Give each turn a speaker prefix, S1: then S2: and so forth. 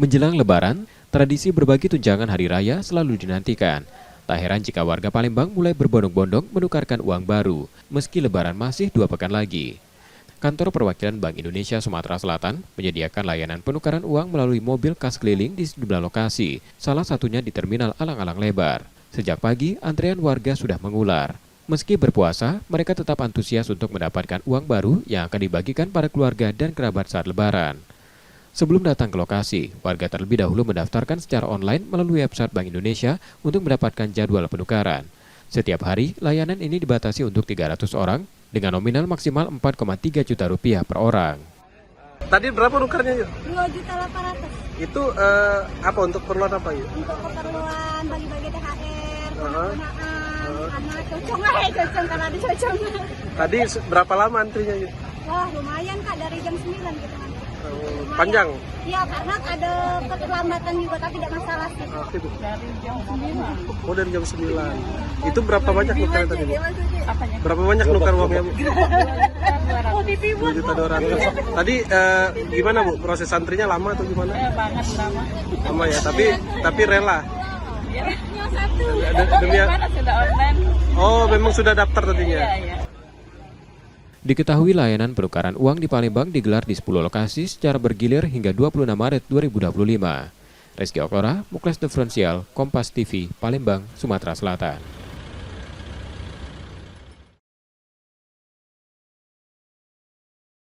S1: Menjelang Lebaran, tradisi berbagi tunjangan hari raya selalu dinantikan. Tak heran jika warga Palembang mulai berbondong-bondong menukarkan uang baru, meski Lebaran masih 2 pekan lagi. Kantor Perwakilan Bank Indonesia Sumatera Selatan menyediakan layanan penukaran uang melalui mobil kas keliling di sejumlah lokasi, salah satunya di Terminal Alang-Alang Lebar. Sejak pagi, antrean warga sudah mengular. Meski berpuasa, mereka tetap antusias untuk mendapatkan uang baru yang akan dibagikan pada keluarga dan kerabat saat Lebaran. Sebelum datang ke lokasi, warga terlebih dahulu mendaftarkan secara online melalui website Bank Indonesia untuk mendapatkan jadwal penukaran. Setiap hari, layanan ini dibatasi untuk 300 orang dengan nominal maksimal 4,3 juta rupiah per orang.
S2: Tadi berapa nukarnya?
S3: 2.800.000.
S2: Itu apa untuk keperluan apa ya?
S3: Untuk keperluan bagi-bagi THR, anak cocong karena ada cocong.
S2: Tadi berapa lama antrinya?
S3: Wah lumayan Kak, dari jam 9 gitu kan.
S2: Panjang?
S3: Iya, karena ada keterlambatan juga, tapi tidak masalah sih.
S2: Dari jam 9. Oh, dari jam 9. Itu berapa banyak nukarnya tadi, Bu? Berapa banyak nukar uangnya, Bu? 2.200.000. Tadi gimana, Bu? Proses antrinya lama atau gimana?
S4: Banget lama.
S2: Lama ya, tapi rela. Demi
S4: Sudah online.
S1: Oh, memang sudah daftar tadinya?
S4: Iya.
S1: Diketahui layanan penukaran uang di Palembang digelar di 10 lokasi secara bergilir hingga 26 Maret 2025. Rizky Oktora, Muklas Differential, Kompas TV, Palembang, Sumatera Selatan.